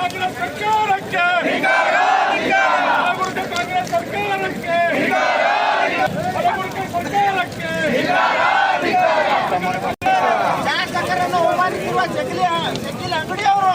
ಕಾಂಗ್ರೆಸ್ ಸರ್ಕಾರಕ್ಕೆ ಕಾಂಗ್ರೆಸ್ ಸರ್ಕಾರಕ್ಕೆ ಶಾಸಕರನ್ನು ಅವಮಾನಿಸುವ ಶಕೀಲ್ ಅಂಗಡಿ ಅವರು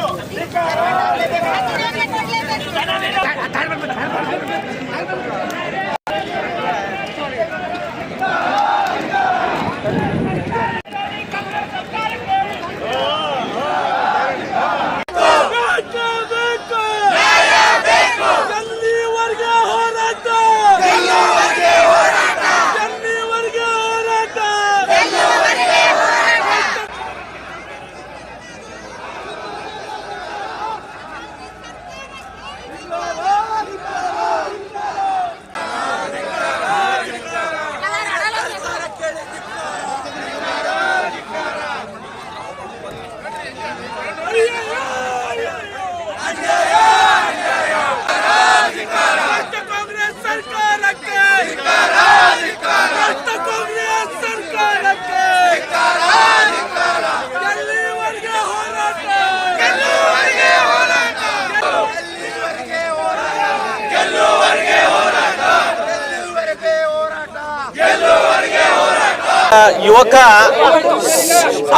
ಯುವಕ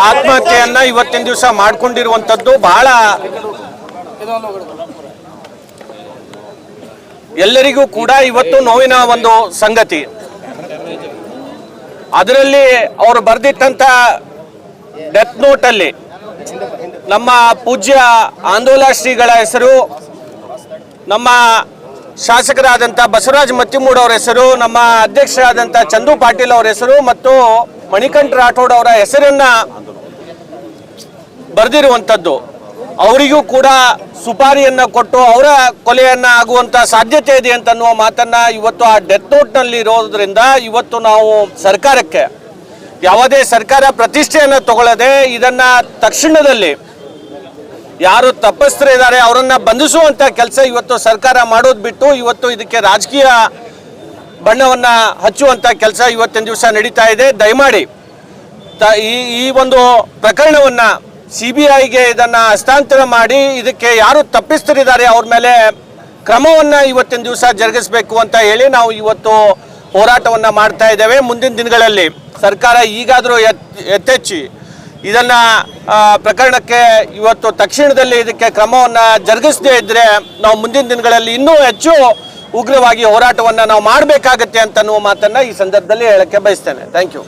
ಆತ್ಮಹತ್ಯೆಯನ್ನ ಇವತ್ತಿನ ದಿವಸ ಮಾಡಿಕೊಂಡಿರುವಂತದ್ದು ಬಹಳ ಎಲ್ಲರಿಗೂ ಕೂಡ ಇವತ್ತು ನೋವಿನ ಒಂದು ಸಂಗತಿ. ಅದರಲ್ಲಿ ಅವರು ಬರೆದಿಟ್ಟಂತ ಡೆತ್ ನೋಟ್ ಅಲ್ಲಿ ನಮ್ಮ ಪೂಜ್ಯ ಆಂದೋಲ ಶ್ರೀಗಳ ಹೆಸರು, ನಮ್ಮ ಶಾಸಕರಾದಂಥ ಬಸವರಾಜ ಮತ್ತಿಮೂಡ್ ಅವರ ಹೆಸರು, ನಮ್ಮ ಅಧ್ಯಕ್ಷರಾದಂಥ ಚಂದು ಪಾಟೀಲ್ ಅವರ ಹೆಸರು ಮತ್ತು ಮಣಿಕಂಠ ರಾಠೋಡ್ ಅವರ ಹೆಸರನ್ನ ಬರೆದಿರುವಂಥದ್ದು. ಅವರಿಗೂ ಕೂಡ ಸುಪಾರಿಯನ್ನ ಕೊಟ್ಟು ಅವರ ಕೊಲೆಯನ್ನ ಆಗುವಂತ ಸಾಧ್ಯತೆ ಇದೆ ಅಂತನ್ನುವ ಮಾತನ್ನ ಇವತ್ತು ಆ ಡೆತ್ ನೋಟ್ನಲ್ಲಿ ಇರೋದ್ರಿಂದ ಇವತ್ತು ನಾವು ಸರ್ಕಾರಕ್ಕೆ ಯಾವುದೇ ಸರ್ಕಾರ ಪ್ರತಿಷ್ಠೆಯನ್ನ ತಗೊಳ್ಳದೆ ಇದನ್ನ ತಕ್ಷಣದಲ್ಲಿ ಯಾರು ತಪ್ಪಿಸ್ತರಿದ್ದಾರೆ ಅವರನ್ನ ಬಂಧಿಸುವಂತ ಕೆಲಸ ಇವತ್ತು ಸರ್ಕಾರ ಮಾಡೋದು ಬಿಟ್ಟು ಇವತ್ತು ಇದಕ್ಕೆ ರಾಜಕೀಯ ಬಣ್ಣವನ್ನ ಹಚ್ಚುವಂತ ಕೆಲಸ ಇವತ್ತಿನ ದಿವಸ ನಡೀತಾ ಇದೆ. ದಯಮಾಡಿ ಈ ಒಂದು ಪ್ರಕರಣವನ್ನ CBIಗೆ ಇದನ್ನ ಹಸ್ತಾಂತರ ಮಾಡಿ ಇದಕ್ಕೆ ಯಾರು ತಪ್ಪಿಸ್ತರಿದ್ದಾರೆ ಅವ್ರ ಮೇಲೆ ಕ್ರಮವನ್ನ ಇವತ್ತಿನ ದಿವಸ ಜರುಗಿಸಬೇಕು ಅಂತ ಹೇಳಿ ನಾವು ಇವತ್ತು ಹೋರಾಟವನ್ನ ಮಾಡ್ತಾ ಇದ್ದೇವೆ. ಮುಂದಿನ ದಿನಗಳಲ್ಲಿ ಸರ್ಕಾರ ಈಗಾದರೂ ಎತ್ತೆಚ್ಚಿ ಇದನ್ನ ಪ್ರಕರಣಕ್ಕೆ ಇವತ್ತು ತಕ್ಷಣದಲ್ಲಿ ಇದಕ್ಕೆ ಕ್ರಮವನ್ನ ಜರುಗಿಸದೇ ಇದ್ರೆ ನಾವು ಮುಂದಿನ ದಿನಗಳಲ್ಲಿ ಇನ್ನೂ ಹೆಚ್ಚು ಉಗ್ರವಾಗಿ ಹೋರಾಟವನ್ನ ನಾವು ಮಾಡಬೇಕಾಗತ್ತೆ ಅಂತನ್ನುವ ಮಾತನ್ನ ಈ ಸಂದರ್ಭದಲ್ಲಿ ಹೇಳಕ್ಕೆ ಬಯಸ್ತೇನೆ. Thank you.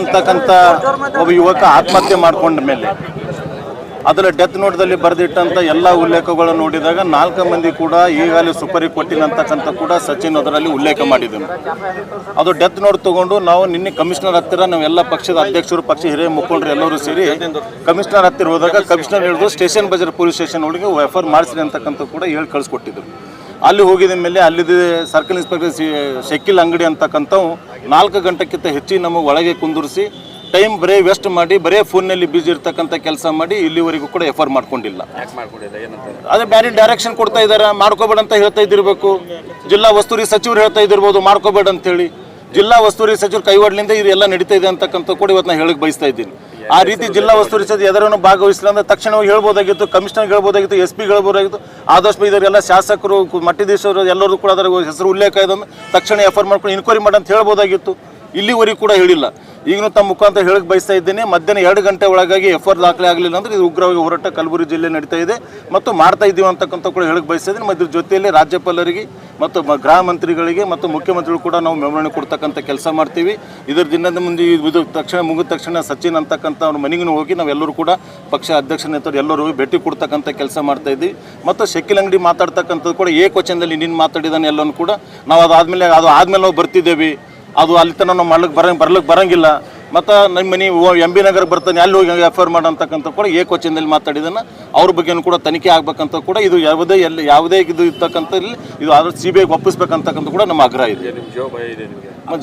ಅಂತಕ್ಕಂಥ ಒಬ್ಬ ಯುವಕ ಆತ್ಮಹತ್ಯೆ ಮಾಡಿಕೊಂಡ ಮೇಲೆ ಅದರ ಡೆತ್ ನೋಟ್ದಲ್ಲಿ ಬರೆದಿಟ್ಟಂಥ ಎಲ್ಲ ಉಲ್ಲೇಖಗಳು ನೋಡಿದಾಗ 4 ಮಂದಿ ಕೂಡ ಈಗಾಗಲೇ ಸುಪಾರಿ ಕೊಟ್ಟಿನಂತಕ್ಕಂಥ ಕೂಡ ಸಚಿನ್ ಅದರಲ್ಲಿ ಉಲ್ಲೇಖ ಮಾಡಿದ್ದನು. ಅದು ಡೆತ್ ನೋಟ್ ತಗೊಂಡು ನಾವು ನಿನ್ನೆ ಕಮಿಷನರ್ ಹತ್ತಿರ ನಾವೆಲ್ಲ ಪಕ್ಷದ ಅಧ್ಯಕ್ಷರು, ಪಕ್ಷ ಹಿರಿಯ ಮುಖಂಡರು ಎಲ್ಲರೂ ಸೇರಿ ಕಮಿಷನರ್ ಹತ್ತಿರ ಹೋದಾಗ ಕಮಿಷನರ್ ಹೇಳಿದ್ರು ಸ್ಟೇಷನ್ ಬಜಾರ್ ಪೊಲೀಸ್ ಸ್ಟೇಷನ್ ಒಳಗೆ ಎಫ್ಐಆರ್ ಮಾಡಿಸ್ರಿ ಅಂತಕ್ಕಂಥ ಕೂಡ ಹೇಳಿ ಕಳಿಸ್ಕೊಟ್ಟಿದ್ರು. ಅಲ್ಲಿ ಹೋಗಿದ ಮೇಲೆ ಅಲ್ಲಿದ್ದ ಸರ್ಕಲ್ ಇನ್ಸ್ಪೆಕ್ಟರ್ ಶಕೀಲ್ ಅಂಗಡಿ ಅಂತಕ್ಕಂಥವು 4 ಗಂಟೆಕ್ಕಿಂತ ಹೆಚ್ಚಿಗೆ ನಮಗೆ ಒಳಗೆ ಕುಂದಿರಿಸಿ ಟೈಮ್ ಬರೇ ವೇಸ್ಟ್ ಮಾಡಿ ಬರೇ ಫೋನ್ನಲ್ಲಿ ಬಿಜಿ ಇರ್ತಕ್ಕಂಥ ಕೆಲಸ ಮಾಡಿ ಇಲ್ಲಿವರೆಗೂ ಕೂಡ ಎಫ್ಐಆರ್ ಮಾಡ್ಕೊಂಡಿಲ್ಲ. ಅದೇ ಬೇರೆ ಡೈರೆಕ್ಷನ್ ಕೊಡ್ತಾ ಇದ್ದಾರೆ, ಮಾಡ್ಕೋಬೇಡ ಅಂತ ಹೇಳ್ತಾ ಇದ್ದಿರಬೇಕು. ಜಿಲ್ಲಾ ಉಸ್ತುವಾರಿ ಸಚಿವರು ಹೇಳ್ತಾ ಇದ್ದಿರ್ಬೋದು ಮಾಡ್ಕೋಬೇಡ ಅಂತೇಳಿ. ಜಿಲ್ಲಾ ಉಸ್ತುವಾರಿ ಸಚಿವರು ಕೈವಾಡ್ಲಿಂದ ಇದೆಲ್ಲ ನಡೀತಾ ಇದೆ ಅಂತಕ್ಕಂಥ ಕೂಡ ಇವತ್ತು ನಾನು ಹೇಳಕ್ಕೆ ಬಯಸ್ತಾ ಇದ್ದೀನಿ. ಆ ರೀತಿ ಜಿಲ್ಲಾ ಉಸ್ತುವಾರಿ ಸಚಿವರು ಎದರನ್ನು ಭಾಗವಹಿಸಿಲ್ಲ ಅಂದ್ರೆ ತಕ್ಷಣವಾಗಿ ಹೇಳ್ಬೋದಾಗಿತ್ತು, ಕಮಿಷನರ್ಗೆ ಹೇಳ್ಬೋದಾಗಿತ್ತು, SP ಹೇಳ್ಬೋದಾಗಿತ್ತು. ಆದಷ್ಟು ಇದರೆಲ್ಲ ಶಾಸಕರು, ಮಠಾಧೀಶರು ಎಲ್ಲರೂ ಕೂಡ ಅದರ ಹೆಸರು ಉಲ್ಲೇಖ ಇದೆ ಅಂದ್ರೆ ತಕ್ಷಣ ಎಫ್ಐಆರ್ ಮಾಡ್ಕೊಂಡು ಇನ್ಕ್ವೈರಿ ಮಾಡಿ ಅಂತ ಹೇಳ್ಬೋದಾಗಿತ್ತು. ಇಲ್ಲಿವರೆಗೂ ಕೂಡ ಹೇಳಿಲ್ಲ. ಈಗಲೂ ತಮ್ಮ ಮುಖಾಂತರ ಹೇಳಕ್ಕೆ ಬಯಸ್ತಾ ಇದ್ದೀನಿ, ಮಧ್ಯಾಹ್ನ 2 ಗಂಟೆ ಒಳಗಾಗಿ ಎಫ್ಐಆರ್ ದಾಖಲೆ ಆಗಲಿಲ್ಲ ಅಂದರೆ ಇದು ಉಗ್ರವಾಗಿ ಹೋರಾಟ ಕಲಬುರಗಿ ಜಿಲ್ಲೆ ನಡೀತಾ ಇದೆ ಮತ್ತು ಮಾಡ್ತಾ ಇದ್ದೀವಿ ಅಂತಕ್ಕಂಥ ಕೂಡ ಹೇಳಕ್ಕೆ ಬಯಸ್ತಾ ಇದ್ದೀನಿ. ಮತ್ತು ಇದ್ರ ಜೊತೆಯಲ್ಲಿ ರಾಜ್ಯಪಾಲರಿಗೆ ಮತ್ತು ಗೃಹ ಮಂತ್ರಿಗಳಿಗೆ ಮತ್ತು ಮುಖ್ಯಮಂತ್ರಿಗಳು ಕೂಡ ನಾವು ಮೆರವಣಿಗೆ ಕೊಡ್ತಕ್ಕಂಥ ಕೆಲಸ ಮಾಡ್ತೀವಿ. ಇದರ ದಿನದ ಮುಂದೆ ಇದು ತಕ್ಷಣ ಮುಗಿದ ತಕ್ಷಣ ಸಚಿನ್ ಅಂತಕ್ಕಂಥ ಅವ್ರ ಮನೆಗೂ ಹೋಗಿ ನಾವೆಲ್ಲರೂ ಕೂಡ ಪಕ್ಷ ಅಧ್ಯಕ್ಷ ನೇತೃತ್ವ ಎಲ್ಲರೂ ಭೇಟಿ ಕೊಡ್ತಕ್ಕಂಥ ಕೆಲಸ ಮಾಡ್ತಾ ಇದ್ದೀವಿ. ಮತ್ತು ಶಕೀಲ್ ಅಂಗಡಿ ಮಾತಾಡ್ತಕ್ಕಂಥದ್ದು ಕೂಡ ಏಕವಚನದಲ್ಲಿ ನೀನು ಮಾತಾಡಿದಾನೆ ಎಲ್ಲನೂ ಕೂಡ ನಾವು ಅದಾದಮೇಲೆ ನಾವು ಬರ್ತಿದ್ದೇವೆ. ಅದು ಅಲ್ಲಿ ತನಕ ನಾವು ಬರ್ಲಿಕ್ಕೆ ಬರಂಗಿಲ್ಲ. ಮತ್ತು ನಮ್ಮ ಮನೆ MB ನಗರ ಬರ್ತಾನೆ ಅಲ್ಲಿ ಹೋಗಿ ಎಫ್ಐಆರ್ ಮಾಡೋಂತಕ್ಕಂಥ ಕೂಡ ಏಕವಚನದಲ್ಲಿ ಮಾತಾಡಿದಾನೆ. ಅವ್ರ ಬಗ್ಗೆನೂ ಕೂಡ ತನಿಖೆ ಆಗ್ಬೇಕಂತ ಕೂಡ ಇದು ಯಾವುದೇ ಇದು ಇರ್ತಕ್ಕಂಥ ಇದು ಆದ್ರೆ CBIಗೆ ಒಪ್ಪಿಸ್ಬೇಕಂತಕ್ಕಂಥ ಕೂಡ ನಮ್ಮ ಆಗ್ರಹ ಇದೆ.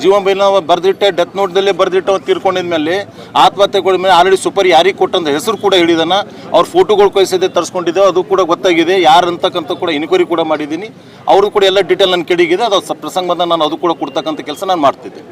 ಜೀವ ಭಯ ನಾವು ಬರೆದಿಟ್ಟೆ ಡೆತ್ ನೋಟ್ದಲ್ಲೇ ಬರೆದಿಟ್ಟು ತೀರ್ಕೊಂಡಿದ ಮೇಲೆ ಆತ್ಮಹತ್ಯೆಗಳ ಮೇಲೆ ಆಲ್ರೆಡಿ ಸುಪಾರಿ ಯಾರಿಗೆ ಕೊಟ್ಟಂತ ಹೆಸರು ಕೂಡ ಹೇಳಿದಾನ. ಅವ್ರ ಫೋಟೋಗಳು ಕಳಿಸಿದೆ ತರಿಸ್ಕೊಂಡಿದ್ದೇವೆ, ಅದು ಕೂಡ ಗೊತ್ತಾಗಿದೆ. ಯಾರು ಅಂತಕ್ಕಂಥ ಕೂಡ ಇನ್ಕ್ವೈರಿ ಕೂಡ ಮಾಡಿದ್ದೀನಿ. ಅವರು ಕೂಡ ಎಲ್ಲ ಡೀಟೇಲ್ ನನ್ನ ಕೆಡಿಗಿದೆ. ಅದು ಪ್ರಸಂಗ ಬಂದ ನಾನು ಅದು ಕೂಡ ಕೊಡ್ತಕ್ಕಂಥ ಕೆಲಸ ನಾನು ಮಾಡ್ತಿದ್ದೆ.